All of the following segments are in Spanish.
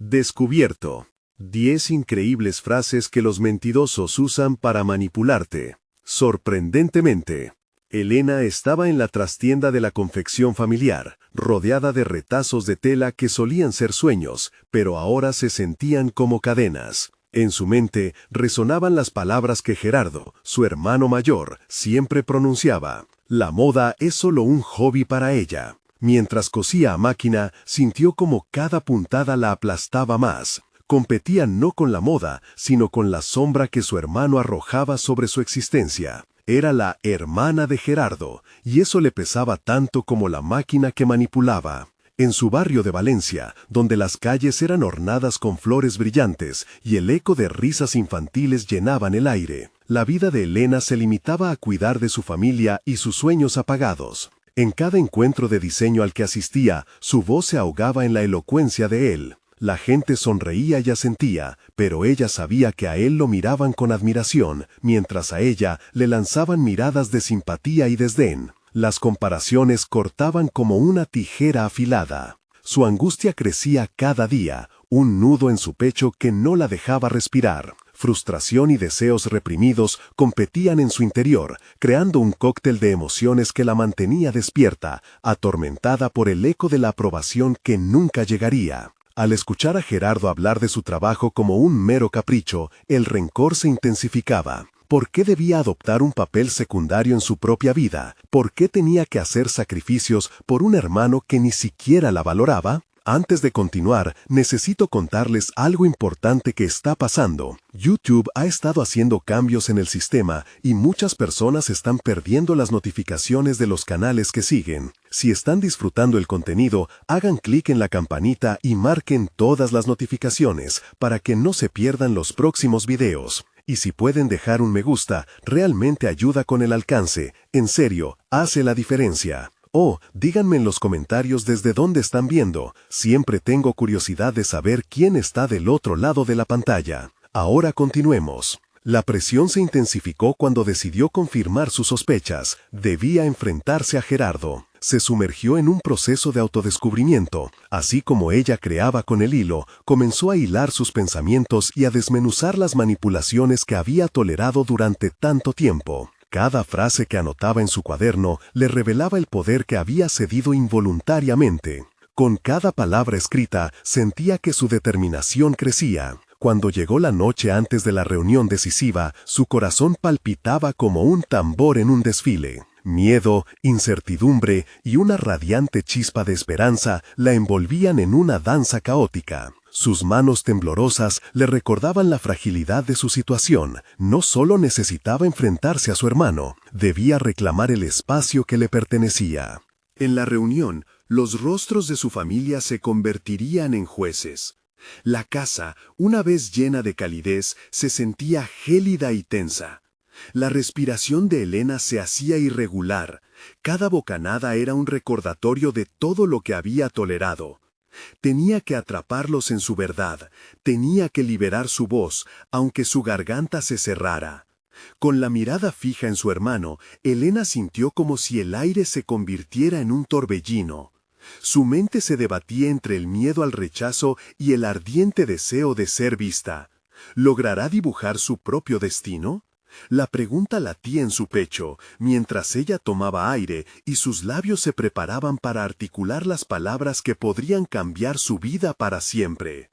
Descubierto. 10 increíbles frases que los mentirosos usan para manipularte. Sorprendentemente, Elena estaba en la trastienda de la confección familiar, rodeada de retazos de tela que solían ser sueños, pero ahora se sentían como cadenas. En su mente resonaban las palabras que Gerardo, su hermano mayor, siempre pronunciaba. La moda es solo un hobby para ella. Mientras cosía a máquina, sintió como cada puntada la aplastaba más. Competía no con la moda, sino con la sombra que su hermano arrojaba sobre su existencia. Era la hermana de Gerardo, y eso le pesaba tanto como la máquina que manipulaba. En su barrio de Valencia, donde las calles eran ornadas con flores brillantes y el eco de risas infantiles llenaban el aire, la vida de Elena se limitaba a cuidar de su familia y sus sueños apagados. En cada encuentro de diseño al que asistía, su voz se ahogaba en la elocuencia de él. La gente sonreía y asentía, pero ella sabía que a él lo miraban con admiración, mientras a ella le lanzaban miradas de simpatía y desdén. Las comparaciones cortaban como una tijera afilada. Su angustia crecía cada día, un nudo en su pecho que no la dejaba respirar. Frustración y deseos reprimidos competían en su interior, creando un cóctel de emociones que la mantenía despierta, atormentada por el eco de la aprobación que nunca llegaría. Al escuchar a Gerardo hablar de su trabajo como un mero capricho, el rencor se intensificaba. ¿Por qué debía adoptar un papel secundario en su propia vida? ¿Por qué tenía que hacer sacrificios por un hermano que ni siquiera la valoraba? Antes de continuar, necesito contarles algo importante que está pasando. YouTube ha estado haciendo cambios en el sistema y muchas personas están perdiendo las notificaciones de los canales que siguen. Si están disfrutando el contenido, hagan clic en la campanita y marquen todas las notificaciones para que no se pierdan los próximos videos. Y si pueden dejar un me gusta, realmente ayuda con el alcance. En serio, hace la diferencia. Díganme en los comentarios desde dónde están viendo. Siempre tengo curiosidad de saber quién está del otro lado de la pantalla. Ahora continuemos. La presión se intensificó cuando decidió confirmar sus sospechas. Debía enfrentarse a Gerardo. Se sumergió en un proceso de autodescubrimiento. Así como ella creaba con el hilo, comenzó a hilar sus pensamientos y a desmenuzar las manipulaciones que había tolerado durante tanto tiempo. Cada frase que anotaba en su cuaderno le revelaba el poder que había cedido involuntariamente. Con cada palabra escrita, sentía que su determinación crecía. Cuando llegó la noche antes de la reunión decisiva, su corazón palpitaba como un tambor en un desfile. Miedo, incertidumbre y una radiante chispa de esperanza la envolvían en una danza caótica. Sus manos temblorosas le recordaban la fragilidad de su situación. No solo necesitaba enfrentarse a su hermano, debía reclamar el espacio que le pertenecía. En la reunión, los rostros de su familia se convertirían en jueces. La casa, una vez llena de calidez, se sentía gélida y tensa. La respiración de Elena se hacía irregular. Cada bocanada era un recordatorio de todo lo que había tolerado. Tenía que atraparlos en su verdad, tenía que liberar su voz, aunque su garganta se cerrara. Con la mirada fija en su hermano, Elena sintió como si el aire se convirtiera en un torbellino. Su mente se debatía entre el miedo al rechazo y el ardiente deseo de ser vista. ¿Logrará dibujar su propio destino? La pregunta latía en su pecho, mientras ella tomaba aire y sus labios se preparaban para articular las palabras que podrían cambiar su vida para siempre.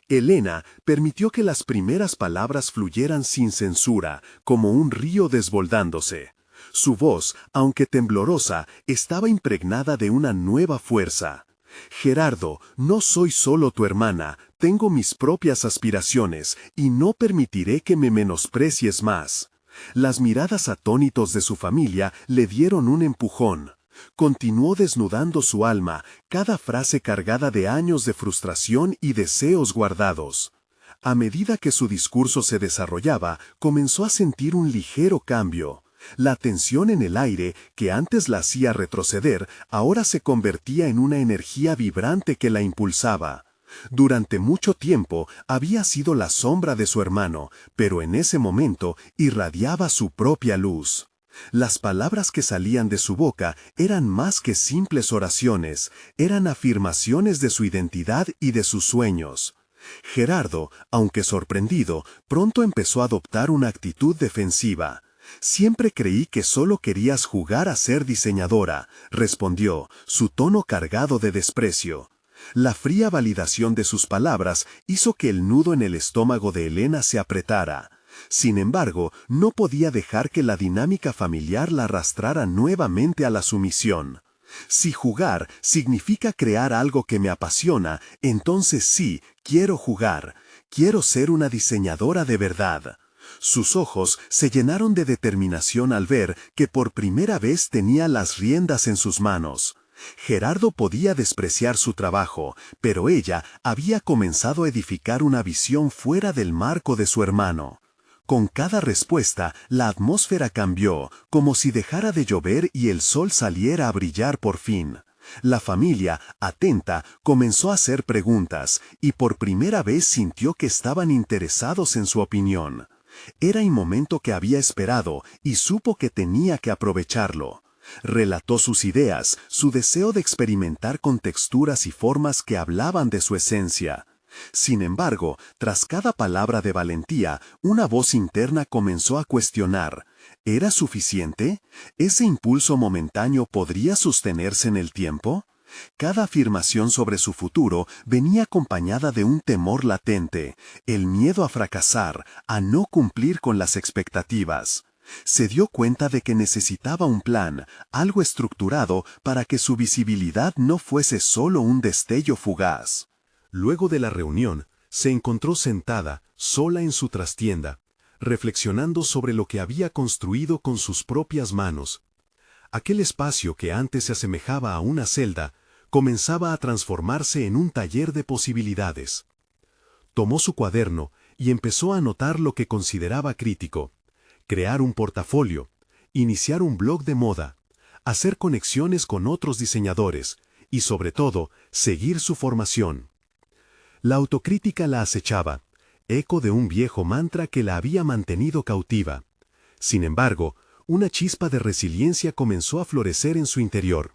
Elena permitió que las primeras palabras fluyeran sin censura, como un río desbordándose. Su voz, aunque temblorosa, estaba impregnada de una nueva fuerza. Gerardo, no soy solo tu hermana, tengo mis propias aspiraciones y no permitiré que me menosprecies más. Las miradas atónitos de su familia le dieron un empujón. Continuó desnudando su alma, cada frase cargada de años de frustración y deseos guardados. A medida que su discurso se desarrollaba, comenzó a sentir un ligero cambio. La tensión en el aire, que antes la hacía retroceder, ahora se convertía en una energía vibrante que la impulsaba. Durante mucho tiempo había sido la sombra de su hermano, pero en ese momento irradiaba su propia luz. Las palabras que salían de su boca eran más que simples oraciones, eran afirmaciones de su identidad y de sus sueños. Gerardo, aunque sorprendido, pronto empezó a adoptar una actitud defensiva. «Siempre creí que solo querías jugar a ser diseñadora», respondió, su tono cargado de desprecio. La fría validación de sus palabras hizo que el nudo en el estómago de Elena se apretara. Sin embargo, no podía dejar que la dinámica familiar la arrastrara nuevamente a la sumisión. Si jugar significa crear algo que me apasiona, entonces sí, quiero jugar. Quiero ser una diseñadora de verdad. Sus ojos se llenaron de determinación al ver que por primera vez tenía las riendas en sus manos. Gerardo podía despreciar su trabajo, pero ella había comenzado a edificar una visión fuera del marco de su hermano. Con cada respuesta, la atmósfera cambió, como si dejara de llover y el sol saliera a brillar por fin. La familia, atenta, comenzó a hacer preguntas, y por primera vez sintió que estaban interesados en su opinión. Era el momento que había esperado, y supo que tenía que aprovecharlo. Relató sus ideas, su deseo de experimentar con texturas y formas que hablaban de su esencia. Sin embargo, tras cada palabra de valentía, una voz interna comenzó a cuestionar. ¿Era suficiente? ¿Ese impulso momentáneo podría sostenerse en el tiempo? Cada afirmación sobre su futuro venía acompañada de un temor latente, el miedo a fracasar, a no cumplir con las expectativas. Se dio cuenta de que necesitaba un plan, algo estructurado para que su visibilidad no fuese solo un destello fugaz. Luego de la reunión, se encontró sentada, sola en su trastienda, reflexionando sobre lo que había construido con sus propias manos. Aquel espacio que antes se asemejaba a una celda, comenzaba a transformarse en un taller de posibilidades. Tomó su cuaderno y empezó a anotar lo que consideraba crítico: crear un portafolio, iniciar un blog de moda, hacer conexiones con otros diseñadores y, sobre todo, seguir su formación. La autocrítica la acechaba, eco de un viejo mantra que la había mantenido cautiva. Sin embargo, una chispa de resiliencia comenzó a florecer en su interior,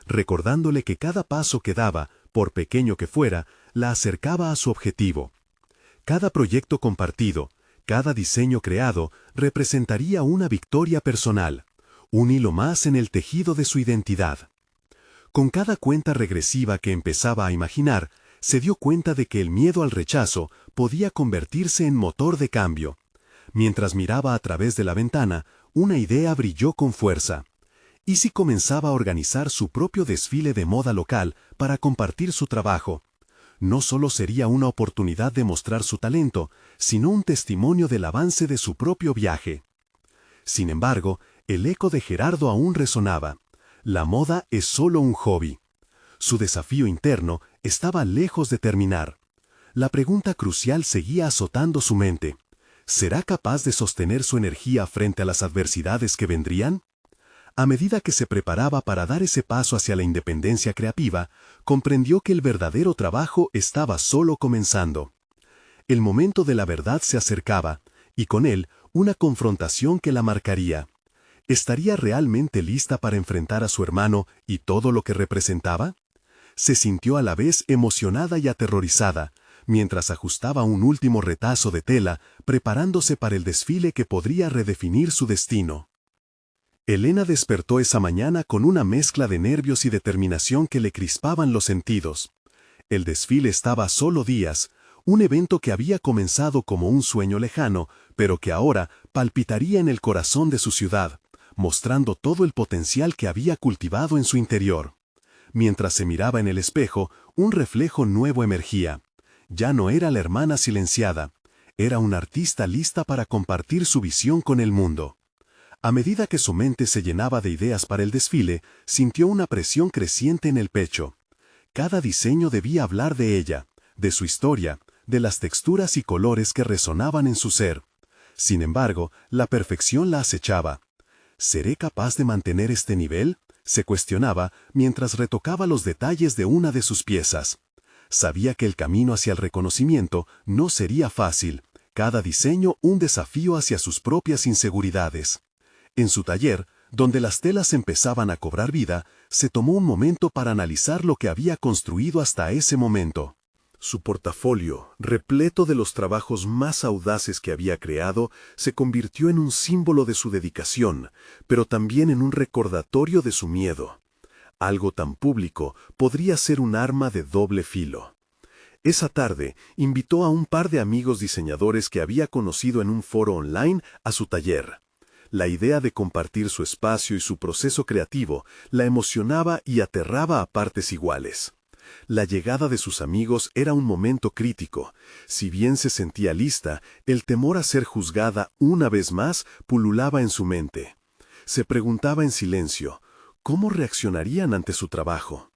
recordándole que cada paso que daba, por pequeño que fuera, la acercaba a su objetivo. Cada proyecto compartido, cada diseño creado, representaría una victoria personal, un hilo más en el tejido de su identidad. Con cada cuenta regresiva que empezaba a imaginar, se dio cuenta de que el miedo al rechazo podía convertirse en motor de cambio. Mientras miraba a través de la ventana, una idea brilló con fuerza. ¿Y si comenzaba a organizar su propio desfile de moda local para compartir su trabajo? No solo sería una oportunidad de mostrar su talento, sino un testimonio del avance de su propio viaje. Sin embargo, el eco de Gerardo aún resonaba. La moda es solo un hobby. Su desafío interno estaba lejos de terminar. La pregunta crucial seguía azotando su mente. ¿Será capaz de sostener su energía frente a las adversidades que vendrían? A medida que se preparaba para dar ese paso hacia la independencia creativa, comprendió que el verdadero trabajo estaba solo comenzando. El momento de la verdad se acercaba, y con él una confrontación que la marcaría. ¿Estaría realmente lista para enfrentar a su hermano y todo lo que representaba? Se sintió a la vez emocionada y aterrorizada, mientras ajustaba un último retazo de tela, preparándose para el desfile que podría redefinir su destino. Elena despertó esa mañana con una mezcla de nervios y determinación que le crispaban los sentidos. El desfile estaba a solo días, un evento que había comenzado como un sueño lejano, pero que ahora palpitaría en el corazón de su ciudad, mostrando todo el potencial que había cultivado en su interior. Mientras se miraba en el espejo, un reflejo nuevo emergía. Ya no era la hermana silenciada, era una artista lista para compartir su visión con el mundo. A medida que su mente se llenaba de ideas para el desfile, sintió una presión creciente en el pecho. Cada diseño debía hablar de ella, de su historia, de las texturas y colores que resonaban en su ser. Sin embargo, la perfección la acechaba. ¿Seré capaz de mantener este nivel?, se cuestionaba mientras retocaba los detalles de una de sus piezas. Sabía que el camino hacia el reconocimiento no sería fácil, cada diseño un desafío hacia sus propias inseguridades. En su taller, donde las telas empezaban a cobrar vida, se tomó un momento para analizar lo que había construido hasta ese momento. Su portafolio, repleto de los trabajos más audaces que había creado, se convirtió en un símbolo de su dedicación, pero también en un recordatorio de su miedo. Algo tan público podría ser un arma de doble filo. Esa tarde, invitó a un par de amigos diseñadores que había conocido en un foro online a su taller. La idea de compartir su espacio y su proceso creativo la emocionaba y aterraba a partes iguales. La llegada de sus amigos era un momento crítico. Si bien se sentía lista, el temor a ser juzgada una vez más pululaba en su mente. Se preguntaba en silencio, ¿cómo reaccionarían ante su trabajo?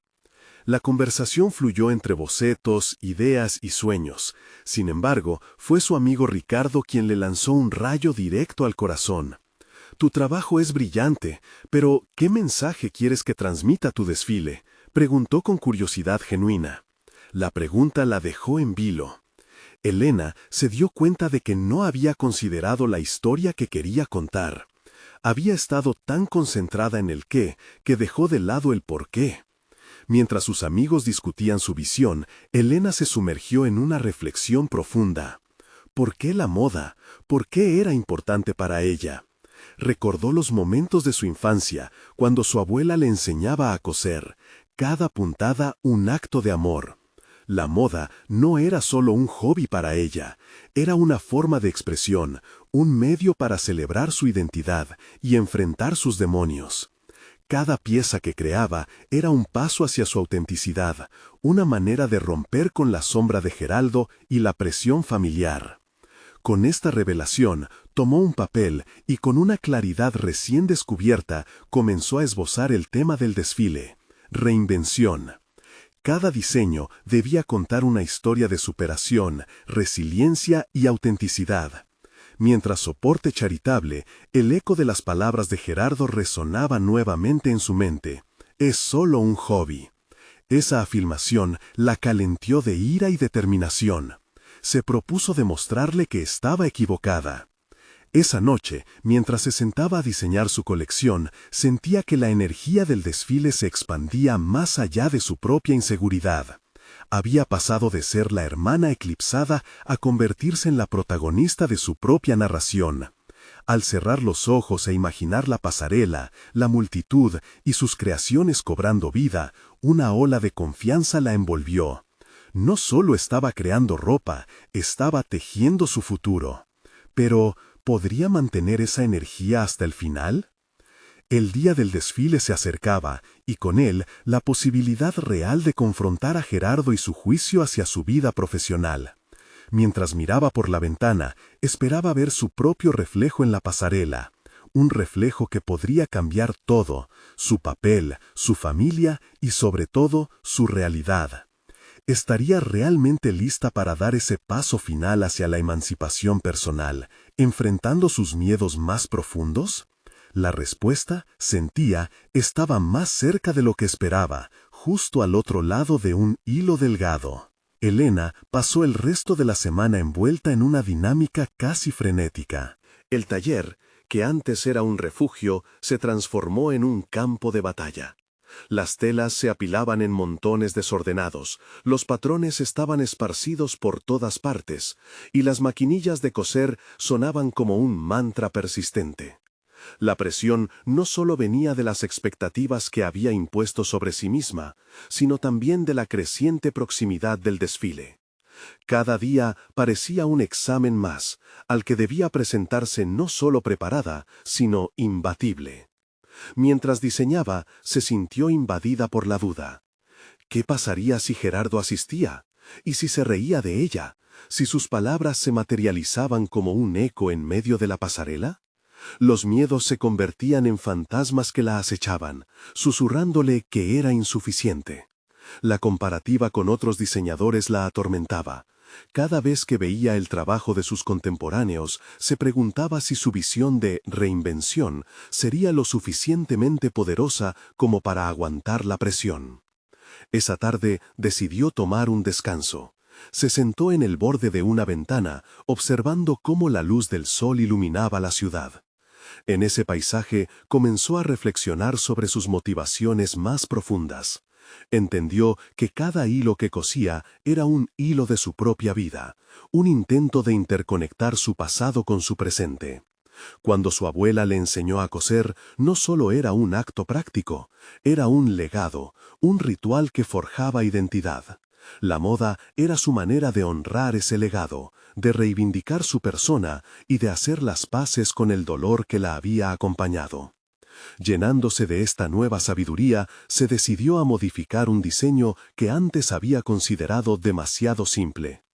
La conversación fluyó entre bocetos, ideas y sueños. Sin embargo, fue su amigo Ricardo quien le lanzó un rayo directo al corazón. Tu trabajo es brillante, pero ¿qué mensaje quieres que transmita tu desfile?, preguntó con curiosidad genuina. La pregunta la dejó en vilo. Elena se dio cuenta de que no había considerado la historia que quería contar. Había estado tan concentrada en el qué que dejó de lado el por qué. Mientras sus amigos discutían su visión, Elena se sumergió en una reflexión profunda. ¿Por qué la moda? ¿Por qué era importante para ella? Recordó los momentos de su infancia, cuando su abuela le enseñaba a coser, cada puntada un acto de amor. La moda no era solo un hobby para ella, era una forma de expresión, un medio para celebrar su identidad y enfrentar sus demonios. Cada pieza que creaba era un paso hacia su autenticidad, una manera de romper con la sombra de Geraldo y la presión familiar. Con esta revelación, tomó un papel y con una claridad recién descubierta comenzó a esbozar el tema del desfile: reinvención. Cada diseño debía contar una historia de superación, resiliencia y autenticidad. Mientras soporte charitable, el eco de las palabras de Gerardo resonaba nuevamente en su mente. Es solo un hobby. Esa afirmación la calentó de ira y determinación. Se propuso demostrarle que estaba equivocada. Esa noche, mientras se sentaba a diseñar su colección, sentía que la energía del desfile se expandía más allá de su propia inseguridad. Había pasado de ser la hermana eclipsada a convertirse en la protagonista de su propia narración. Al cerrar los ojos e imaginar la pasarela, la multitud y sus creaciones cobrando vida, una ola de confianza la envolvió. No solo estaba creando ropa, estaba tejiendo su futuro. Pero, ¿podría mantener esa energía hasta el final? El día del desfile se acercaba, y con él la posibilidad real de confrontar a Gerardo y su juicio hacia su vida profesional. Mientras miraba por la ventana, esperaba ver su propio reflejo en la pasarela, un reflejo que podría cambiar todo: su papel, su familia y sobre todo su realidad. ¿Estaría realmente lista para dar ese paso final hacia la emancipación personal, enfrentando sus miedos más profundos? La respuesta, sentía, estaba más cerca de lo que esperaba, justo al otro lado de un hilo delgado. Elena pasó el resto de la semana envuelta en una dinámica casi frenética. El taller, que antes era un refugio, se transformó en un campo de batalla. Las telas se apilaban en montones desordenados, los patrones estaban esparcidos por todas partes, y las maquinillas de coser sonaban como un mantra persistente. La presión no solo venía de las expectativas que había impuesto sobre sí misma, sino también de la creciente proximidad del desfile. Cada día parecía un examen más, al que debía presentarse no solo preparada, sino imbatible. Mientras diseñaba, se sintió invadida por la duda. ¿Qué pasaría si Gerardo asistía? ¿Y si se reía de ella? ¿Si sus palabras se materializaban como un eco en medio de la pasarela? Los miedos se convertían en fantasmas que la acechaban, susurrándole que era insuficiente. La comparativa con otros diseñadores la atormentaba. Cada vez que veía el trabajo de sus contemporáneos, se preguntaba si su visión de reinvención sería lo suficientemente poderosa como para aguantar la presión. Esa tarde decidió tomar un descanso. Se sentó en el borde de una ventana, observando cómo la luz del sol iluminaba la ciudad. En ese paisaje comenzó a reflexionar sobre sus motivaciones más profundas. Entendió que cada hilo que cosía era un hilo de su propia vida, un intento de interconectar su pasado con su presente. Cuando su abuela le enseñó a coser, no solo era un acto práctico, era un legado, un ritual que forjaba identidad. La moda era su manera de honrar ese legado, de reivindicar su persona y de hacer las paces con el dolor que la había acompañado. Llenándose de esta nueva sabiduría, se decidió a modificar un diseño que antes había considerado demasiado simple.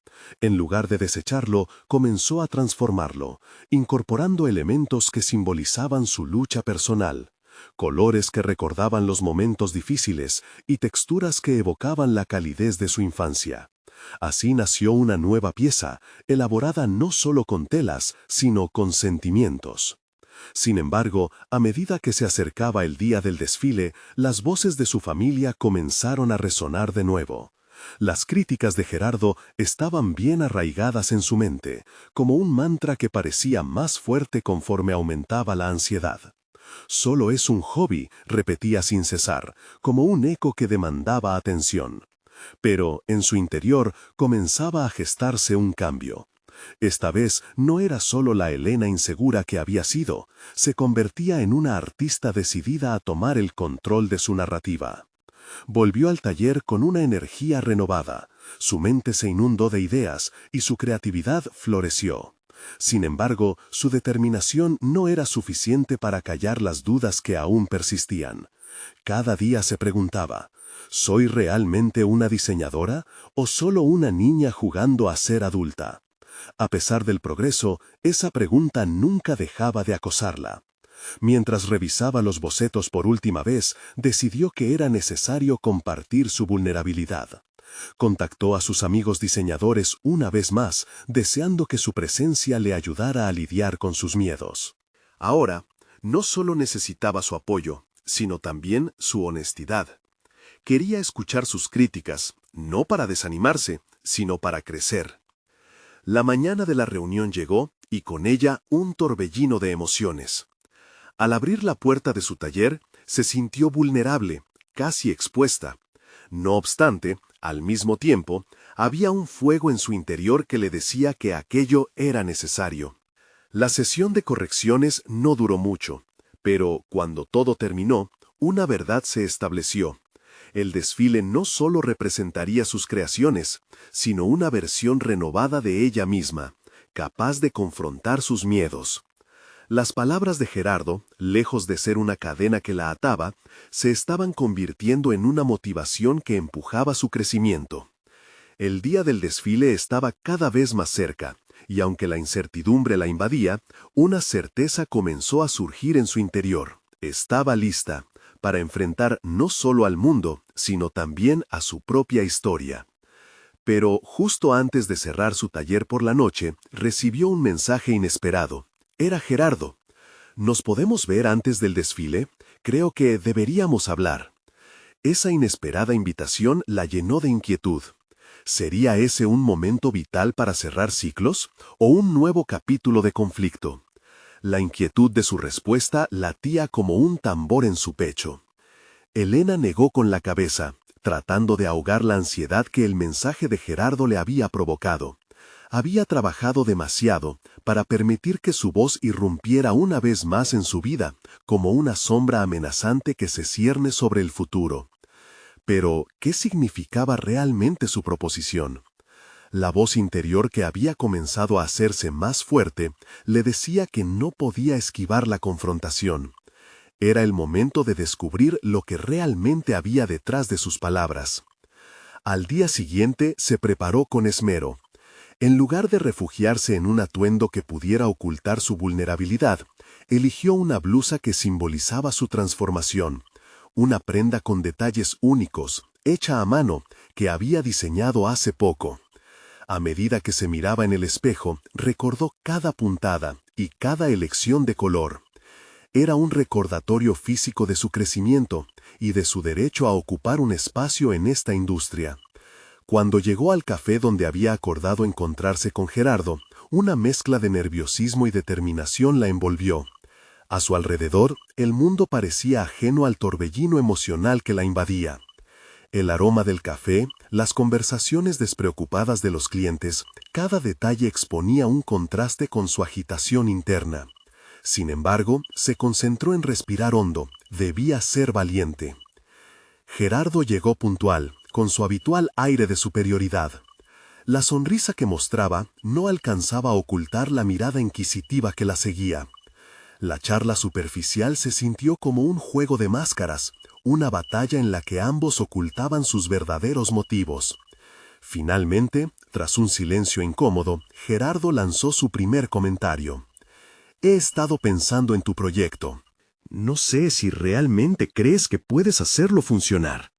En lugar de desecharlo, comenzó a transformarlo, incorporando elementos que simbolizaban su lucha personal, colores que recordaban los momentos difíciles y texturas que evocaban la calidez de su infancia. Así nació una nueva pieza, elaborada no solo con telas, sino con sentimientos. Sin embargo, a medida que se acercaba el día del desfile, las voces de su familia comenzaron a resonar de nuevo. Las críticas de Gerardo estaban bien arraigadas en su mente, como un mantra que parecía más fuerte conforme aumentaba la ansiedad. Solo es un hobby, repetía sin cesar, como un eco que demandaba atención. Pero, en su interior, comenzaba a gestarse un cambio. Esta vez no era solo la Elena insegura que había sido, se convertía en una artista decidida a tomar el control de su narrativa. Volvió al taller con una energía renovada, su mente se inundó de ideas y su creatividad floreció. Sin embargo, su determinación no era suficiente para callar las dudas que aún persistían. Cada día se preguntaba, ¿soy realmente una diseñadora o solo una niña jugando a ser adulta? A pesar del progreso, esa pregunta nunca dejaba de acosarla. Mientras revisaba los bocetos por última vez, decidió que era necesario compartir su vulnerabilidad. Contactó a sus amigos diseñadores una vez más, deseando que su presencia le ayudara a lidiar con sus miedos. Ahora, no solo necesitaba su apoyo, sino también su honestidad. Quería escuchar sus críticas, no para desanimarse, sino para crecer. La mañana de la reunión llegó, y con ella un torbellino de emociones. Al abrir la puerta de su taller, se sintió vulnerable, casi expuesta. No obstante, al mismo tiempo, había un fuego en su interior que le decía que aquello era necesario. La sesión de correcciones no duró mucho, pero cuando todo terminó, una verdad se estableció. El desfile no solo representaría sus creaciones, sino una versión renovada de ella misma, capaz de confrontar sus miedos. Las palabras de Gerardo, lejos de ser una cadena que la ataba, se estaban convirtiendo en una motivación que empujaba su crecimiento. El día del desfile estaba cada vez más cerca, y aunque la incertidumbre la invadía, una certeza comenzó a surgir en su interior. Estaba lista para enfrentar no solo al mundo, sino también a su propia historia. Pero justo antes de cerrar su taller por la noche, recibió un mensaje inesperado. Era Gerardo. ¿Nos podemos ver antes del desfile? Creo que deberíamos hablar. Esa inesperada invitación la llenó de inquietud. ¿Sería ese un momento vital para cerrar ciclos o un nuevo capítulo de conflicto? La inquietud de su respuesta latía como un tambor en su pecho. Elena negó con la cabeza, tratando de ahogar la ansiedad que el mensaje de Gerardo le había provocado. Había trabajado demasiado para permitir que su voz irrumpiera una vez más en su vida, como una sombra amenazante que se cierne sobre el futuro. Pero, ¿qué significaba realmente su proposición? La voz interior que había comenzado a hacerse más fuerte le decía que no podía esquivar la confrontación. Era el momento de descubrir lo que realmente había detrás de sus palabras. Al día siguiente se preparó con esmero. En lugar de refugiarse en un atuendo que pudiera ocultar su vulnerabilidad, eligió una blusa que simbolizaba su transformación, una prenda con detalles únicos, hecha a mano, que había diseñado hace poco. A medida que se miraba en el espejo, recordó cada puntada y cada elección de color. Era un recordatorio físico de su crecimiento y de su derecho a ocupar un espacio en esta industria. Cuando llegó al café donde había acordado encontrarse con Gerardo, una mezcla de nerviosismo y determinación la envolvió. A su alrededor, el mundo parecía ajeno al torbellino emocional que la invadía. El aroma del café, las conversaciones despreocupadas de los clientes, cada detalle exponía un contraste con su agitación interna. Sin embargo, se concentró en respirar hondo, debía ser valiente. Gerardo llegó puntual, con su habitual aire de superioridad. La sonrisa que mostraba no alcanzaba a ocultar la mirada inquisitiva que la seguía. La charla superficial se sintió como un juego de máscaras, una batalla en la que ambos ocultaban sus verdaderos motivos. Finalmente, tras un silencio incómodo, Gerardo lanzó su primer comentario. He estado pensando en tu proyecto. No sé si realmente crees que puedes hacerlo funcionar.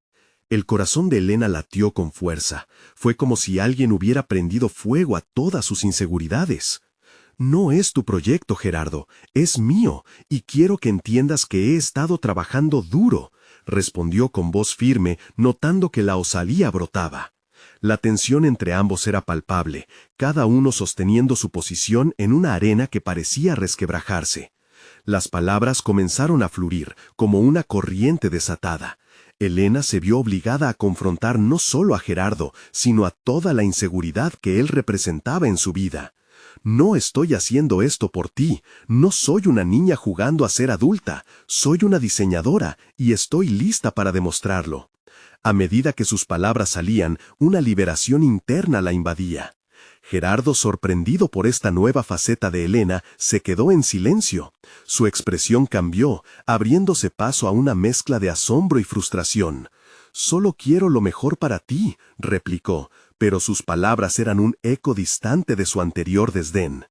El corazón de Elena latió con fuerza. Fue como si alguien hubiera prendido fuego a todas sus inseguridades. No es tu proyecto, Gerardo, es mío, y quiero que entiendas que he estado trabajando duro, respondió con voz firme, notando que la osadía brotaba. La tensión entre ambos era palpable, cada uno sosteniendo su posición en una arena que parecía resquebrajarse. Las palabras comenzaron a fluir, como una corriente desatada. Elena se vio obligada a confrontar no solo a Gerardo, sino a toda la inseguridad que él representaba en su vida. No estoy haciendo esto por ti, no soy una niña jugando a ser adulta, soy una diseñadora y estoy lista para demostrarlo. A medida que sus palabras salían, una liberación interna la invadía. Gerardo, sorprendido por esta nueva faceta de Elena, se quedó en silencio. Su expresión cambió, abriéndose paso a una mezcla de asombro y frustración. «Solo quiero lo mejor para ti», replicó, pero sus palabras eran un eco distante de su anterior desdén.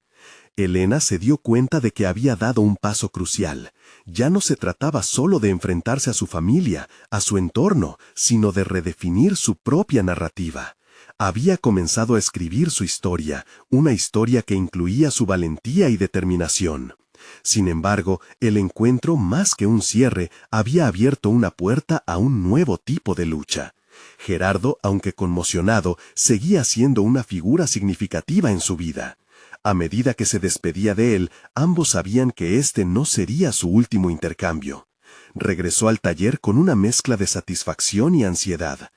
Elena se dio cuenta de que había dado un paso crucial. Ya no se trataba solo de enfrentarse a su familia, a su entorno, sino de redefinir su propia narrativa. Había comenzado a escribir su historia, una historia que incluía su valentía y determinación. Sin embargo, el encuentro, más que un cierre, había abierto una puerta a un nuevo tipo de lucha. Gerardo, aunque conmocionado, seguía siendo una figura significativa en su vida. A medida que se despedía de él, ambos sabían que este no sería su último intercambio. Regresó al taller con una mezcla de satisfacción y ansiedad.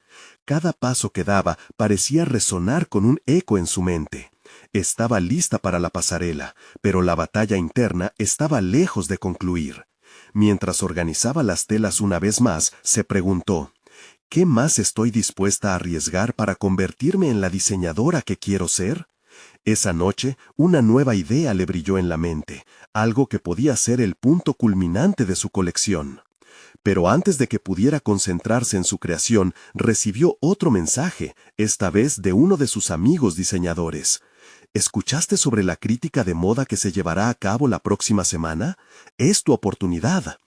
Cada paso que daba parecía resonar con un eco en su mente. Estaba lista para la pasarela, pero la batalla interna estaba lejos de concluir. Mientras organizaba las telas una vez más, se preguntó: ¿qué más estoy dispuesta a arriesgar para convertirme en la diseñadora que quiero ser? Esa noche, una nueva idea le brilló en la mente, algo que podía ser el punto culminante de su colección. Pero antes de que pudiera concentrarse en su creación, recibió otro mensaje, esta vez de uno de sus amigos diseñadores. ¿Escuchaste sobre la crítica de moda que se llevará a cabo la próxima semana? Es tu oportunidad.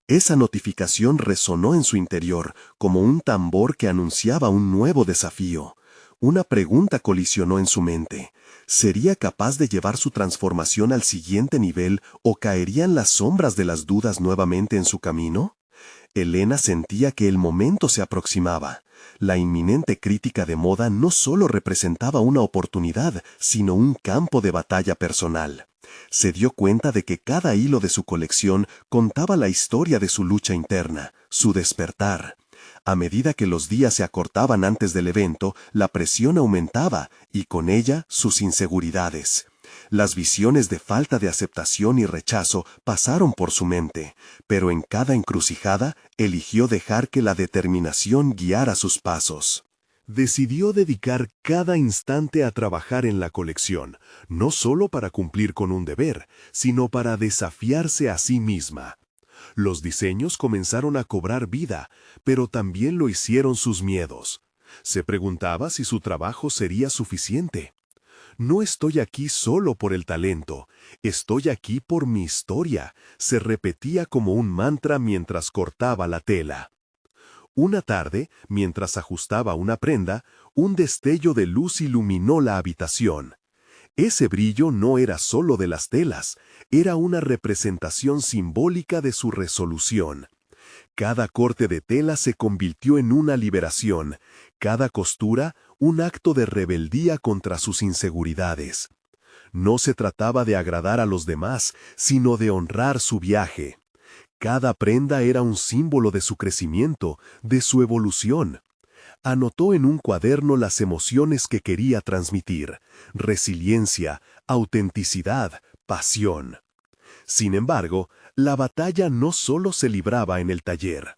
Esa notificación resonó en su interior, como un tambor que anunciaba un nuevo desafío. Una pregunta colisionó en su mente. ¿Sería capaz de llevar su transformación al siguiente nivel o caerían las sombras de las dudas nuevamente en su camino? Elena sentía que el momento se aproximaba. La inminente crítica de moda no solo representaba una oportunidad, sino un campo de batalla personal. Se dio cuenta de que cada hilo de su colección contaba la historia de su lucha interna, su despertar. A medida que los días se acortaban antes del evento, la presión aumentaba, y con ella sus inseguridades. Las visiones de falta de aceptación y rechazo pasaron por su mente, pero en cada encrucijada eligió dejar que la determinación guiara sus pasos. Decidió dedicar cada instante a trabajar en la colección, no solo para cumplir con un deber, sino para desafiarse a sí misma. Los diseños comenzaron a cobrar vida, pero también lo hicieron sus miedos. Se preguntaba si su trabajo sería suficiente. No estoy aquí solo por el talento, estoy aquí por mi historia, se repetía como un mantra mientras cortaba la tela. Una tarde, mientras ajustaba una prenda, un destello de luz iluminó la habitación. Ese brillo no era solo de las telas, era una representación simbólica de su resolución. Cada corte de tela se convirtió en una liberación, cada costura un acto de rebeldía contra sus inseguridades. No se trataba de agradar a los demás, sino de honrar su viaje. Cada prenda era un símbolo de su crecimiento, de su evolución. Anotó en un cuaderno las emociones que quería transmitir: resiliencia, autenticidad, pasión. Sin embargo, la batalla no solo se libraba en el taller.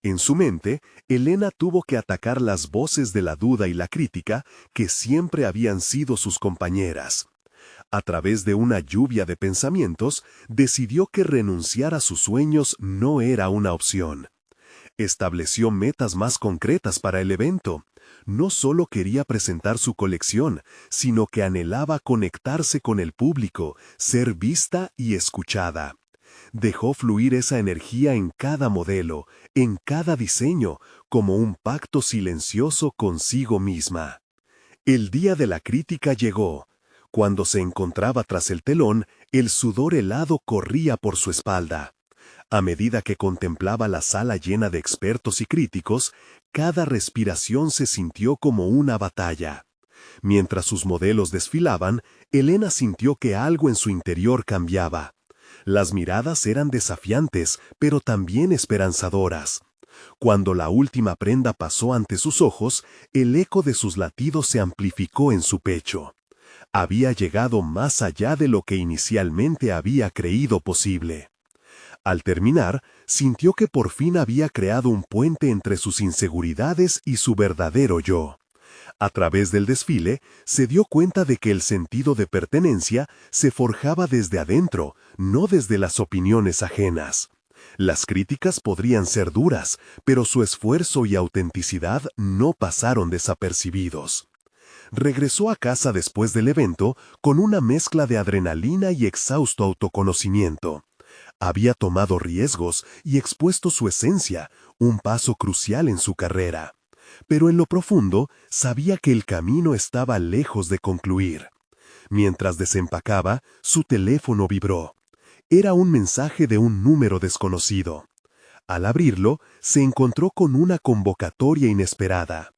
En su mente, Elena tuvo que atacar las voces de la duda y la crítica que siempre habían sido sus compañeras. A través de una lluvia de pensamientos, decidió que renunciar a sus sueños no era una opción. Estableció metas más concretas para el evento. No solo quería presentar su colección, sino que anhelaba conectarse con el público, ser vista y escuchada. Dejó fluir esa energía en cada modelo, en cada diseño, como un pacto silencioso consigo misma. El día de la crítica llegó. Cuando se encontraba tras el telón, el sudor helado corría por su espalda. A medida que contemplaba la sala llena de expertos y críticos, cada respiración se sintió como una batalla. Mientras sus modelos desfilaban, Elena sintió que algo en su interior cambiaba. Las miradas eran desafiantes, pero también esperanzadoras. Cuando la última prenda pasó ante sus ojos, el eco de sus latidos se amplificó en su pecho. Había llegado más allá de lo que inicialmente había creído posible. Al terminar, sintió que por fin había creado un puente entre sus inseguridades y su verdadero yo. A través del desfile, se dio cuenta de que el sentido de pertenencia se forjaba desde adentro, no desde las opiniones ajenas. Las críticas podrían ser duras, pero su esfuerzo y autenticidad no pasaron desapercibidos. Regresó a casa después del evento con una mezcla de adrenalina y exhausto autoconocimiento. Había tomado riesgos y expuesto su esencia, un paso crucial en su carrera. Pero en lo profundo sabía que el camino estaba lejos de concluir. Mientras desempacaba, su teléfono vibró. Era un mensaje de un número desconocido. Al abrirlo, se encontró con una convocatoria inesperada.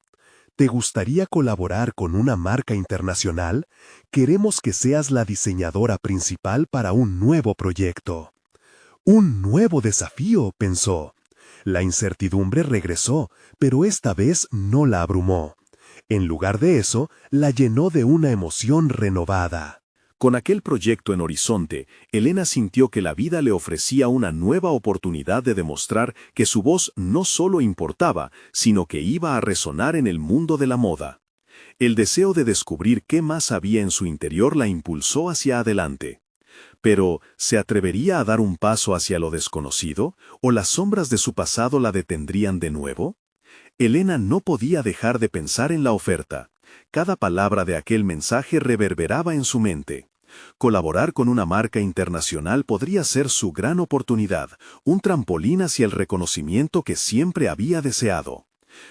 ¿Te gustaría colaborar con una marca internacional? Queremos que seas la diseñadora principal para un nuevo proyecto. Un nuevo desafío, pensó. La incertidumbre regresó, pero esta vez no la abrumó. En lugar de eso, la llenó de una emoción renovada. Con aquel proyecto en horizonte, Elena sintió que la vida le ofrecía una nueva oportunidad de demostrar que su voz no solo importaba, sino que iba a resonar en el mundo de la moda. El deseo de descubrir qué más había en su interior la impulsó hacia adelante. Pero, ¿se atrevería a dar un paso hacia lo desconocido, o las sombras de su pasado la detendrían de nuevo? Elena no podía dejar de pensar en la oferta. Cada palabra de aquel mensaje reverberaba en su mente. Colaborar con una marca internacional podría ser su gran oportunidad, un trampolín hacia el reconocimiento que siempre había deseado.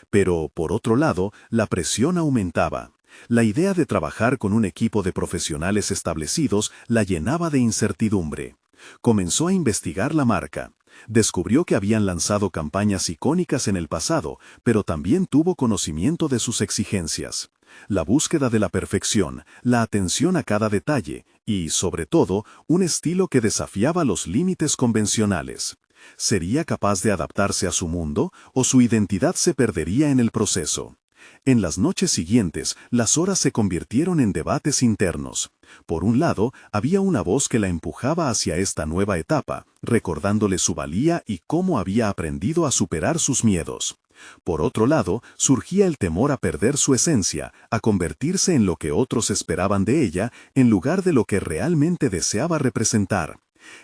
Pero, por otro lado, la presión aumentaba. La idea de trabajar con un equipo de profesionales establecidos la llenaba de incertidumbre. Comenzó a investigar la marca. Descubrió que habían lanzado campañas icónicas en el pasado, pero también tuvo conocimiento de sus exigencias. La búsqueda de la perfección, la atención a cada detalle y, sobre todo, un estilo que desafiaba los límites convencionales. ¿Sería capaz de adaptarse a su mundo o su identidad se perdería en el proceso? En las noches siguientes, las horas se convirtieron en debates internos. Por un lado, había una voz que la empujaba hacia esta nueva etapa, recordándole su valía y cómo había aprendido a superar sus miedos. Por otro lado, surgía el temor a perder su esencia, a convertirse en lo que otros esperaban de ella, en lugar de lo que realmente deseaba representar.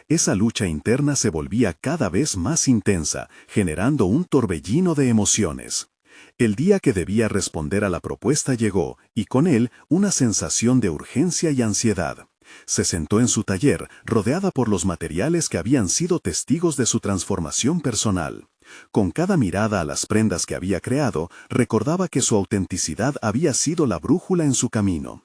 Esa lucha interna se volvía cada vez más intensa, generando un torbellino de emociones. El día que debía responder a la propuesta llegó, y con él una sensación de urgencia y ansiedad. Se sentó en su taller, rodeada por los materiales que habían sido testigos de su transformación personal. Con cada mirada a las prendas que había creado, recordaba que su autenticidad había sido la brújula en su camino.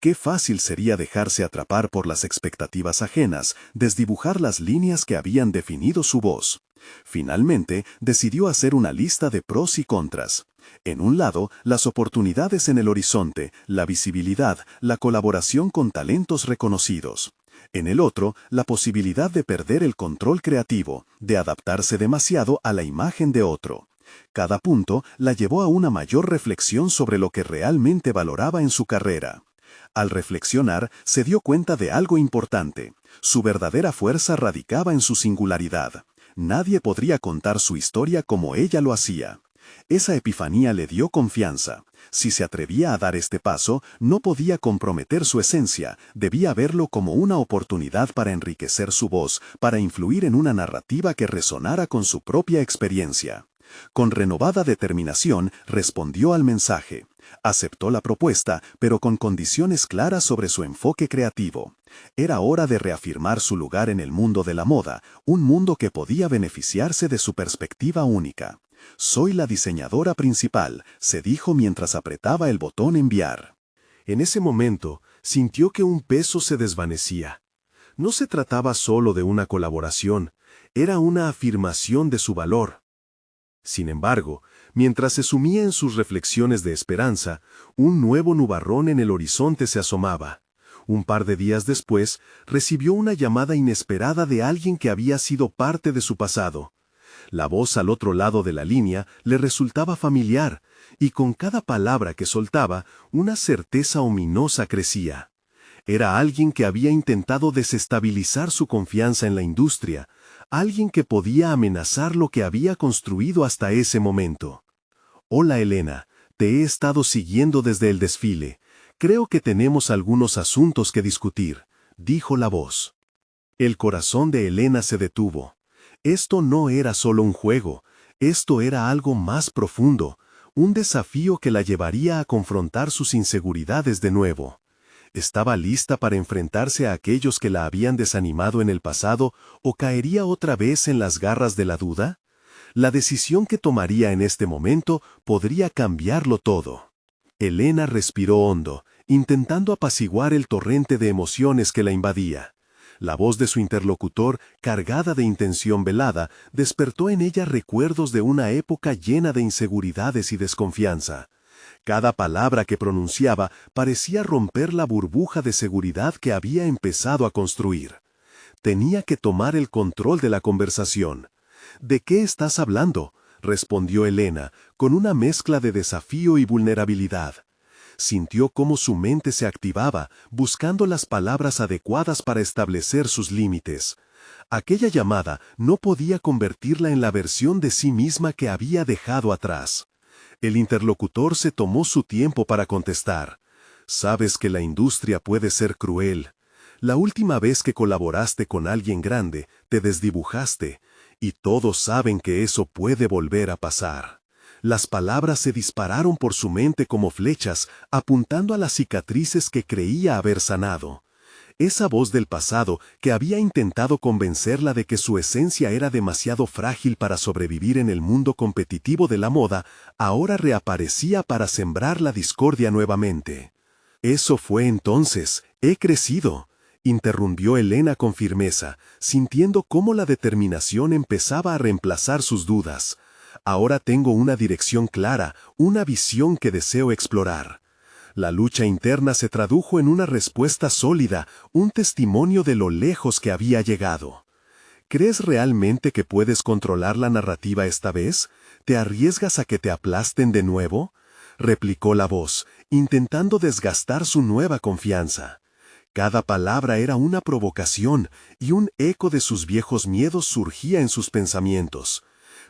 Qué fácil sería dejarse atrapar por las expectativas ajenas, desdibujar las líneas que habían definido su voz. Finalmente, decidió hacer una lista de pros y contras. En un lado, las oportunidades en el horizonte, la visibilidad, la colaboración con talentos reconocidos. En el otro, la posibilidad de perder el control creativo, de adaptarse demasiado a la imagen de otro. Cada punto la llevó a una mayor reflexión sobre lo que realmente valoraba en su carrera. Al reflexionar, se dio cuenta de algo importante. Su verdadera fuerza radicaba en su singularidad. Nadie podría contar su historia como ella lo hacía. Esa epifanía le dio confianza. Si se atrevía a dar este paso, no podía comprometer su esencia, debía verlo como una oportunidad para enriquecer su voz, para influir en una narrativa que resonara con su propia experiencia. Con renovada determinación, respondió al mensaje. Aceptó la propuesta, pero con condiciones claras sobre su enfoque creativo. Era hora de reafirmar su lugar en el mundo de la moda, un mundo que podía beneficiarse de su perspectiva única. «Soy la diseñadora principal», se dijo mientras apretaba el botón enviar. En ese momento, sintió que un peso se desvanecía. No se trataba solo de una colaboración, era una afirmación de su valor. Sin embargo, mientras se sumía en sus reflexiones de esperanza, un nuevo nubarrón en el horizonte se asomaba. Un par de días después, recibió una llamada inesperada de alguien que había sido parte de su pasado. La voz al otro lado de la línea le resultaba familiar, y con cada palabra que soltaba, una certeza ominosa crecía. Era alguien que había intentado desestabilizar su confianza en la industria, alguien que podía amenazar lo que había construido hasta ese momento. «Hola Elena, te he estado siguiendo desde el desfile. Creo que tenemos algunos asuntos que discutir», dijo la voz. El corazón de Elena se detuvo. Esto no era solo un juego, esto era algo más profundo, un desafío que la llevaría a confrontar sus inseguridades de nuevo. ¿Estaba lista para enfrentarse a aquellos que la habían desanimado en el pasado o caería otra vez en las garras de la duda? La decisión que tomaría en este momento podría cambiarlo todo. Elena respiró hondo, intentando apaciguar el torrente de emociones que la invadía. La voz de su interlocutor, cargada de intención velada, despertó en ella recuerdos de una época llena de inseguridades y desconfianza. Cada palabra que pronunciaba parecía romper la burbuja de seguridad que había empezado a construir. Tenía que tomar el control de la conversación. «¿De qué estás hablando?», respondió Elena, con una mezcla de desafío y vulnerabilidad. Sintió cómo su mente se activaba, buscando las palabras adecuadas para establecer sus límites. Aquella llamada no podía convertirla en la versión de sí misma que había dejado atrás. El interlocutor se tomó su tiempo para contestar. «Sabes que la industria puede ser cruel. La última vez que colaboraste con alguien grande, te desdibujaste, y todos saben que eso puede volver a pasar». Las palabras se dispararon por su mente como flechas, apuntando a las cicatrices que creía haber sanado. Esa voz del pasado, que había intentado convencerla de que su esencia era demasiado frágil para sobrevivir en el mundo competitivo de la moda, ahora reaparecía para sembrar la discordia nuevamente. «Eso fue entonces, he crecido», interrumpió Elena con firmeza, sintiendo cómo la determinación empezaba a reemplazar sus dudas. «Ahora tengo una dirección clara, una visión que deseo explorar». La lucha interna se tradujo en una respuesta sólida, un testimonio de lo lejos que había llegado. «¿Crees realmente que puedes controlar la narrativa esta vez? ¿Te arriesgas a que te aplasten de nuevo?», replicó la voz, intentando desgastar su nueva confianza. Cada palabra era una provocación, y un eco de sus viejos miedos surgía en sus pensamientos.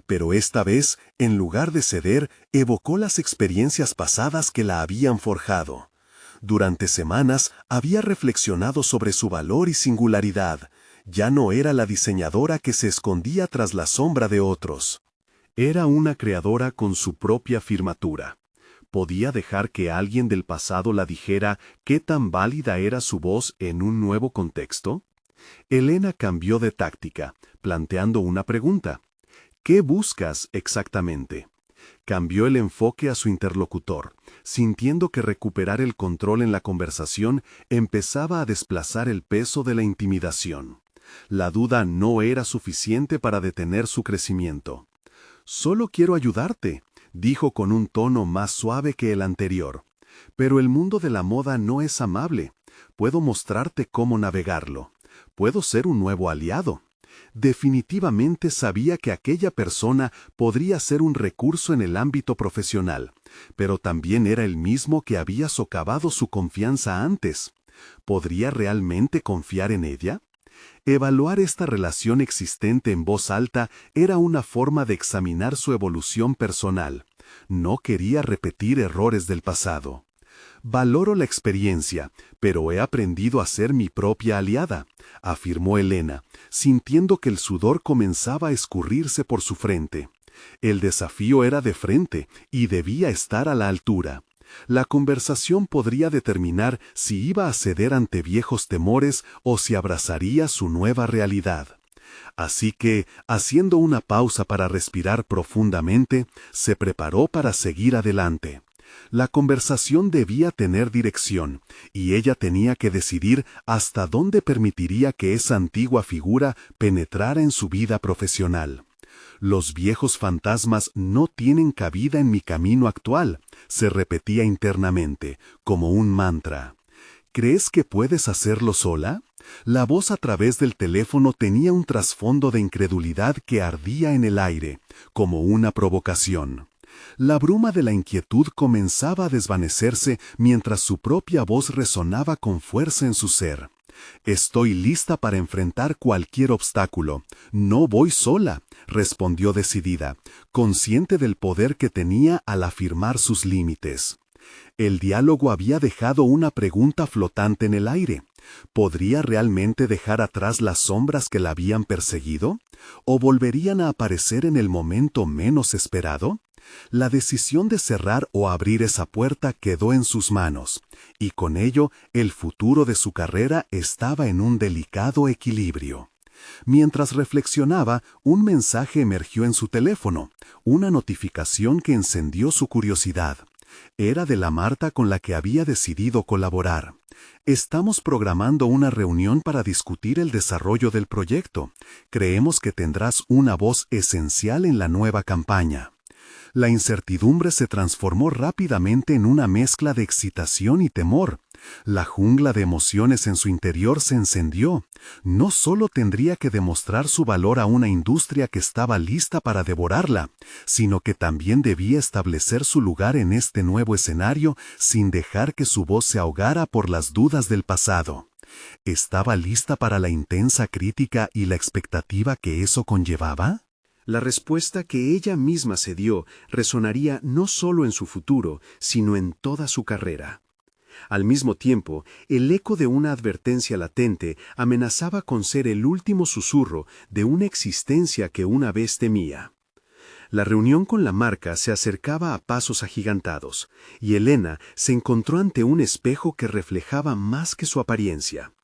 Pero esta vez, en lugar de ceder, evocó las experiencias pasadas que la habían forjado. Durante semanas había reflexionado sobre su valor y singularidad. Ya no era la diseñadora que se escondía tras la sombra de otros. Era una creadora con su propia firmatura. ¿Podía dejar que alguien del pasado la dijera qué tan válida era su voz en un nuevo contexto? Elena cambió de táctica, planteando una pregunta. «¿Qué buscas exactamente?». Cambió el enfoque a su interlocutor, sintiendo que recuperar el control en la conversación empezaba a desplazar el peso de la intimidación. La duda no era suficiente para detener su crecimiento. «Solo quiero ayudarte», dijo con un tono más suave que el anterior. «Pero el mundo de la moda no es amable. Puedo mostrarte cómo navegarlo. Puedo ser un nuevo aliado». Definitivamente sabía que aquella persona podría ser un recurso en el ámbito profesional, pero también era el mismo que había socavado su confianza antes. ¿Podría realmente confiar en ella? Evaluar esta relación existente en voz alta era una forma de examinar su evolución personal. No quería repetir errores del pasado. Valoro la experiencia, pero he aprendido a ser mi propia aliada, afirmó Elena, sintiendo que el sudor comenzaba a escurrirse por su frente. El desafío era de frente y debía estar a la altura. La conversación podría determinar si iba a ceder ante viejos temores o si abrazaría su nueva realidad. Así que, haciendo una pausa para respirar profundamente, se preparó para seguir adelante. La conversación debía tener dirección, y ella tenía que decidir hasta dónde permitiría que esa antigua figura penetrara en su vida profesional. Los viejos fantasmas no tienen cabida en mi camino actual, se repetía internamente, como un mantra. ¿Crees que puedes hacerlo sola? La voz a través del teléfono tenía un trasfondo de incredulidad que ardía en el aire, como una provocación. La bruma de la inquietud comenzaba a desvanecerse mientras su propia voz resonaba con fuerza en su ser. «Estoy lista para enfrentar cualquier obstáculo. No voy sola», respondió decidida, consciente del poder que tenía al afirmar sus límites. El diálogo había dejado una pregunta flotante en el aire. ¿Podría realmente dejar atrás las sombras que la habían perseguido? ¿O volverían a aparecer en el momento menos esperado? La decisión de cerrar o abrir esa puerta quedó en sus manos, y con ello el futuro de su carrera estaba en un delicado equilibrio. Mientras reflexionaba, un mensaje emergió en su teléfono, una notificación que encendió su curiosidad. Era de la Marta con la que había decidido colaborar. «Estamos programando una reunión para discutir el desarrollo del proyecto. Creemos que tendrás una voz esencial en la nueva campaña». La incertidumbre se transformó rápidamente en una mezcla de excitación y temor. La jungla de emociones en su interior se encendió. No solo tendría que demostrar su valor a una industria que estaba lista para devorarla, sino que también debía establecer su lugar en este nuevo escenario sin dejar que su voz se ahogara por las dudas del pasado. ¿Estaba lista para la intensa crítica y la expectativa que eso conllevaba? La respuesta que ella misma se dio resonaría no solo en su futuro, sino en toda su carrera. Al mismo tiempo, el eco de una advertencia latente amenazaba con ser el último susurro de una existencia que una vez temía. La reunión con la marca se acercaba a pasos agigantados, y Elena se encontró ante un espejo que reflejaba más que su apariencia.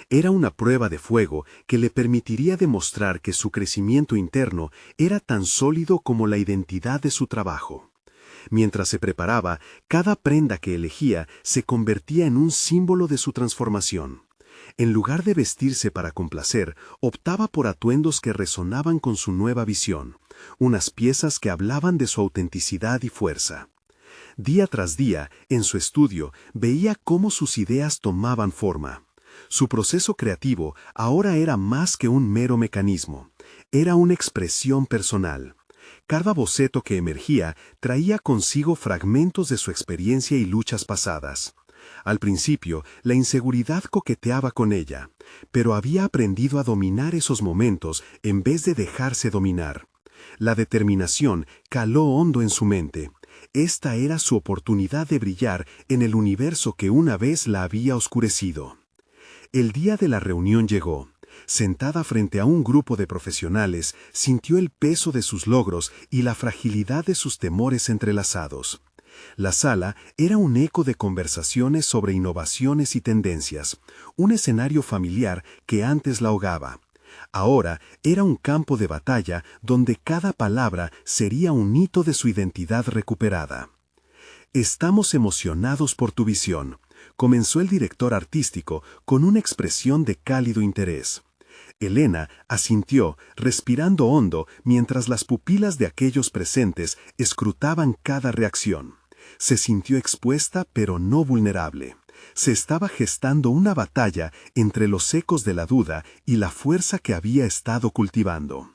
Era una prueba de fuego que le permitiría demostrar que su crecimiento interno era tan sólido como la identidad de su trabajo. Mientras se preparaba, cada prenda que elegía se convertía en un símbolo de su transformación. En lugar de vestirse para complacer, optaba por atuendos que resonaban con su nueva visión, unas piezas que hablaban de su autenticidad y fuerza. Día tras día, en su estudio, veía cómo sus ideas tomaban forma. Su proceso creativo ahora era más que un mero mecanismo, era una expresión personal. Cada boceto que emergía traía consigo fragmentos de su experiencia y luchas pasadas. Al principio, la inseguridad coqueteaba con ella, pero había aprendido a dominar esos momentos en vez de dejarse dominar. La determinación caló hondo en su mente. Esta era su oportunidad de brillar en el universo que una vez la había oscurecido. El día de la reunión llegó. Sentada frente a un grupo de profesionales, sintió el peso de sus logros y la fragilidad de sus temores entrelazados. La sala era un eco de conversaciones sobre innovaciones y tendencias, un escenario familiar que antes la ahogaba. Ahora era un campo de batalla donde cada palabra sería un hito de su identidad recuperada. «Estamos emocionados por tu visión», comenzó el director artístico con una expresión de cálido interés. Elena asintió, respirando hondo, mientras las pupilas de aquellos presentes escrutaban cada reacción. Se sintió expuesta pero no vulnerable. Se estaba gestando una batalla entre los ecos de la duda y la fuerza que había estado cultivando.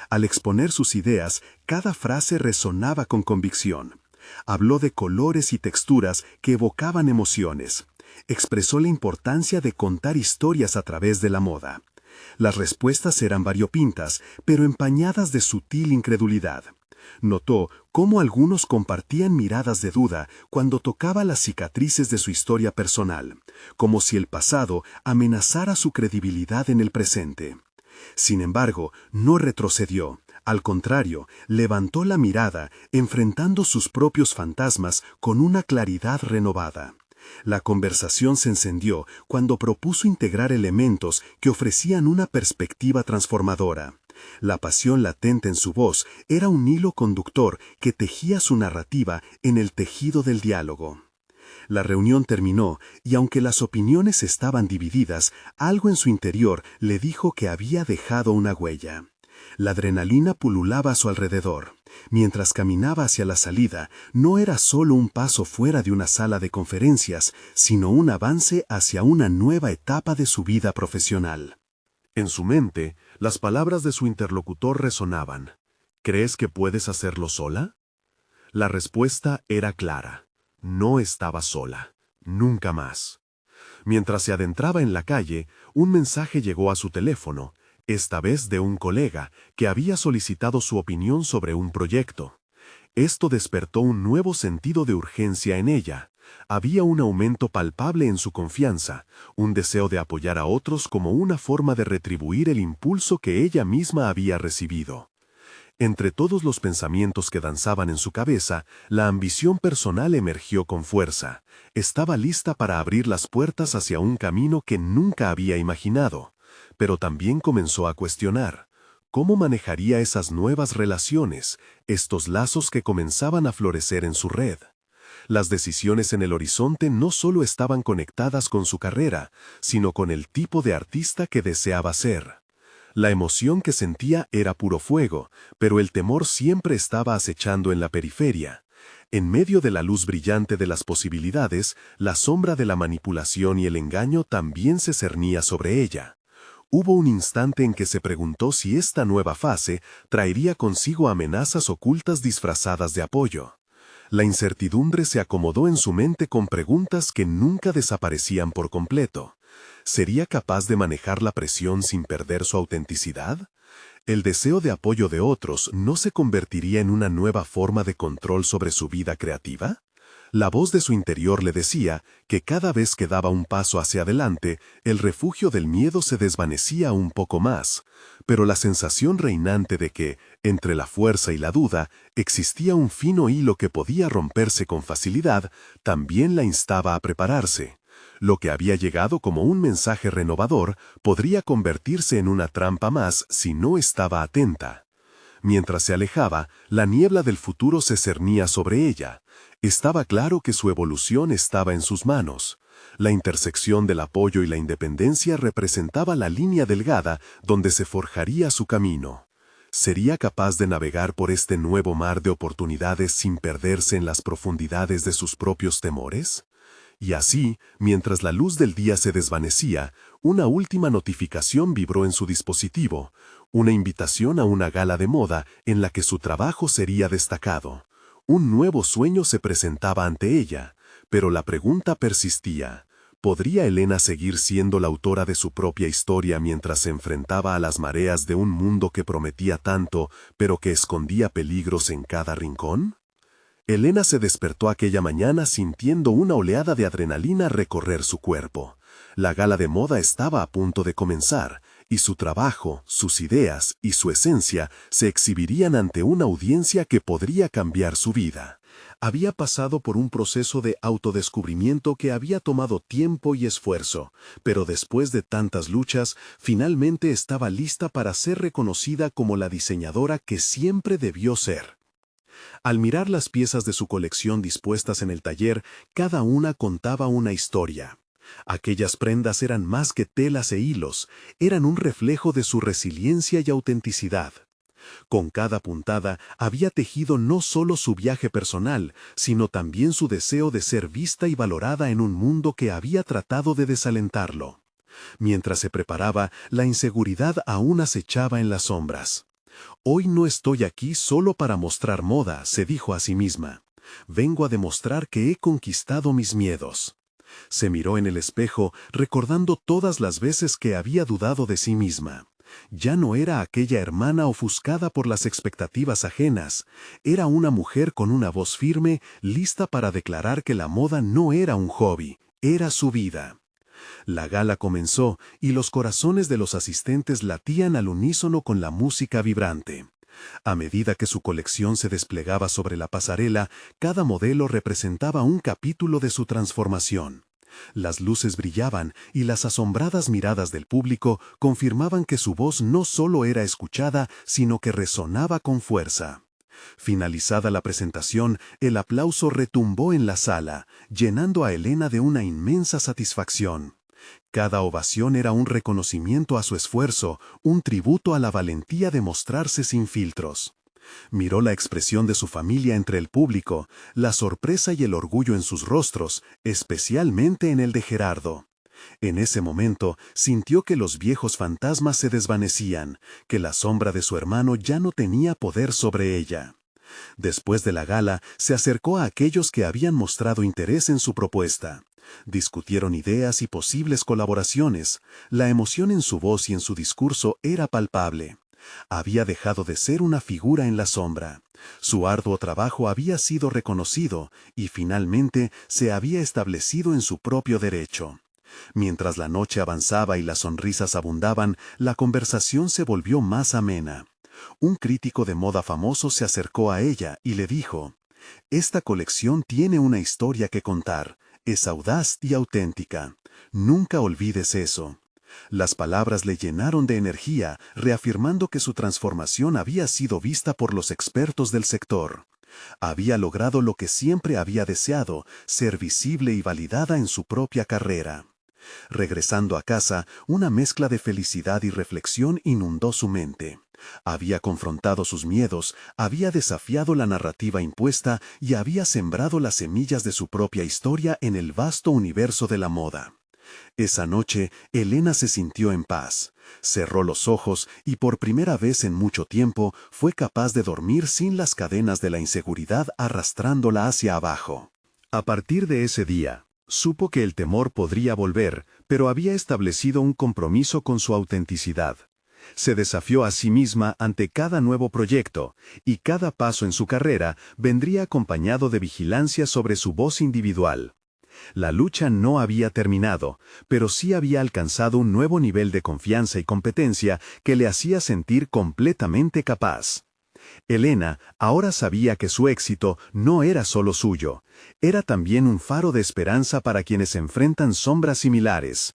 Al exponer sus ideas, cada frase resonaba con convicción. Habló de colores y texturas que evocaban emociones. Expresó la importancia de contar historias a través de la moda. Las respuestas eran variopintas, pero empañadas de sutil incredulidad. Notó cómo algunos compartían miradas de duda cuando tocaba las cicatrices de su historia personal, como si el pasado amenazara su credibilidad en el presente. Sin embargo, no retrocedió. Al contrario, levantó la mirada, enfrentando sus propios fantasmas con una claridad renovada. La conversación se encendió cuando propuso integrar elementos que ofrecían una perspectiva transformadora. La pasión latente en su voz era un hilo conductor que tejía su narrativa en el tejido del diálogo. La reunión terminó y aunque las opiniones estaban divididas, algo en su interior le dijo que había dejado una huella. La adrenalina pululaba a su alrededor. Mientras caminaba hacia la salida, no era solo un paso fuera de una sala de conferencias, sino un avance hacia una nueva etapa de su vida profesional. En su mente, las palabras de su interlocutor resonaban. ¿Crees que puedes hacerlo sola? La respuesta era clara. No estaba sola. Nunca más. Mientras se adentraba en la calle, un mensaje llegó a su teléfono, esta vez de un colega que había solicitado su opinión sobre un proyecto. Esto despertó un nuevo sentido de urgencia en ella. Había un aumento palpable en su confianza, un deseo de apoyar a otros como una forma de retribuir el impulso que ella misma había recibido. Entre todos los pensamientos que danzaban en su cabeza, la ambición personal emergió con fuerza. Estaba lista para abrir las puertas hacia un camino que nunca había imaginado, pero también comenzó a cuestionar. ¿Cómo manejaría esas nuevas relaciones, estos lazos que comenzaban a florecer en su red? Las decisiones en el horizonte no solo estaban conectadas con su carrera, sino con el tipo de artista que deseaba ser. La emoción que sentía era puro fuego, pero el temor siempre estaba acechando en la periferia. En medio de la luz brillante de las posibilidades, la sombra de la manipulación y el engaño también se cernía sobre ella. Hubo un instante en que se preguntó si esta nueva fase traería consigo amenazas ocultas disfrazadas de apoyo. La incertidumbre se acomodó en su mente con preguntas que nunca desaparecían por completo. ¿Sería capaz de manejar la presión sin perder su autenticidad? ¿El deseo de apoyo de otros no se convertiría en una nueva forma de control sobre su vida creativa? La voz de su interior le decía que cada vez que daba un paso hacia adelante, el refugio del miedo se desvanecía un poco más, pero la sensación reinante de que, entre la fuerza y la duda, existía un fino hilo que podía romperse con facilidad, también la instaba a prepararse. Lo que había llegado como un mensaje renovador podría convertirse en una trampa más si no estaba atenta. Mientras se alejaba, la niebla del futuro se cernía sobre ella. Estaba claro que su evolución estaba en sus manos. La intersección del apoyo y la independencia representaba la línea delgada donde se forjaría su camino. ¿Sería capaz de navegar por este nuevo mar de oportunidades sin perderse en las profundidades de sus propios temores? Y así, mientras la luz del día se desvanecía, una última notificación vibró en su dispositivo, una invitación a una gala de moda en la que su trabajo sería destacado. Un nuevo sueño se presentaba ante ella, pero la pregunta persistía. ¿Podría Elena seguir siendo la autora de su propia historia mientras se enfrentaba a las mareas de un mundo que prometía tanto, pero que escondía peligros en cada rincón? Elena se despertó aquella mañana sintiendo una oleada de adrenalina recorrer su cuerpo. La gala de moda estaba a punto de comenzar, y su trabajo, sus ideas y su esencia se exhibirían ante una audiencia que podría cambiar su vida. Había pasado por un proceso de autodescubrimiento que había tomado tiempo y esfuerzo, pero después de tantas luchas, finalmente estaba lista para ser reconocida como la diseñadora que siempre debió ser. Al mirar las piezas de su colección dispuestas en el taller, cada una contaba una historia. Aquellas prendas eran más que telas e hilos, eran un reflejo de su resiliencia y autenticidad. Con cada puntada había tejido no solo su viaje personal, sino también su deseo de ser vista y valorada en un mundo que había tratado de desalentarlo. Mientras se preparaba, la inseguridad aún acechaba en las sombras. «Hoy no estoy aquí solo para mostrar moda», se dijo a sí misma. «Vengo a demostrar que he conquistado mis miedos». Se miró en el espejo, recordando todas las veces que había dudado de sí misma. Ya no era aquella hermana ofuscada por las expectativas ajenas, era una mujer con una voz firme, lista para declarar que la moda no era un hobby, era su vida. La gala comenzó y los corazones de los asistentes latían al unísono con la música vibrante. A medida que su colección se desplegaba sobre la pasarela, cada modelo representaba un capítulo de su transformación. Las luces brillaban y las asombradas miradas del público confirmaban que su voz no solo era escuchada, sino que resonaba con fuerza. Finalizada la presentación, el aplauso retumbó en la sala, llenando a Elena de una inmensa satisfacción. Cada ovación era un reconocimiento a su esfuerzo, un tributo a la valentía de mostrarse sin filtros. Miró la expresión de su familia entre el público, la sorpresa y el orgullo en sus rostros, especialmente en el de Gerardo. En ese momento sintió que los viejos fantasmas se desvanecían, que la sombra de su hermano ya no tenía poder sobre ella. Después de la gala, se acercó a aquellos que habían mostrado interés en su propuesta. Discutieron ideas y posibles colaboraciones. La emoción en su voz y en su discurso era palpable. Había dejado de ser una figura en la sombra. Su arduo trabajo había sido reconocido y finalmente se había establecido en su propio derecho. Mientras la noche avanzaba y las sonrisas abundaban, la conversación se volvió más amena. Un crítico de moda famoso se acercó a ella y le dijo: «Esta colección tiene una historia que contar. Es audaz y auténtica. Nunca olvides eso». Las palabras le llenaron de energía, reafirmando que su transformación había sido vista por los expertos del sector. Había logrado lo que siempre había deseado, ser visible y validada en su propia carrera. Regresando a casa, una mezcla de felicidad y reflexión inundó su mente. Había confrontado sus miedos, había desafiado la narrativa impuesta y había sembrado las semillas de su propia historia en el vasto universo de la moda. Esa noche, Elena se sintió en paz. Cerró los ojos y por primera vez en mucho tiempo fue capaz de dormir sin las cadenas de la inseguridad arrastrándola hacia abajo. A partir de ese día, supo que el temor podría volver, pero había establecido un compromiso con su autenticidad. Se desafió a sí misma ante cada nuevo proyecto, y cada paso en su carrera vendría acompañado de vigilancia sobre su voz individual. La lucha no había terminado, pero sí había alcanzado un nuevo nivel de confianza y competencia que le hacía sentir completamente capaz. Elena ahora sabía que su éxito no era solo suyo, era también un faro de esperanza para quienes enfrentan sombras similares.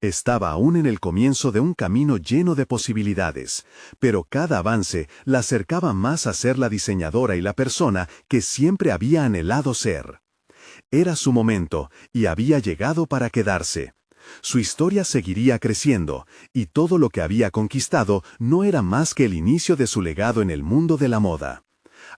Estaba aún en el comienzo de un camino lleno de posibilidades, pero cada avance la acercaba más a ser la diseñadora y la persona que siempre había anhelado ser. Era su momento, y había llegado para quedarse. Su historia seguiría creciendo, y todo lo que había conquistado no era más que el inicio de su legado en el mundo de la moda.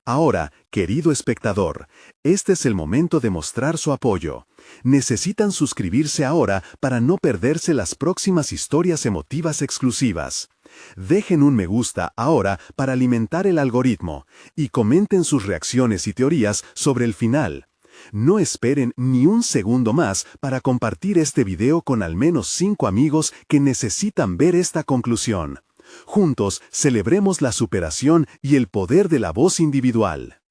Ahora, querido espectador, este es el momento de mostrar su apoyo. Necesitan suscribirse ahora para no perderse las próximas historias emotivas exclusivas. Dejen un me gusta ahora para alimentar el algoritmo, y comenten sus reacciones y teorías sobre el final. No esperen ni un segundo más para compartir este video con al menos 5 amigos que necesitan ver esta conclusión. Juntos celebremos la superación y el poder de la voz individual.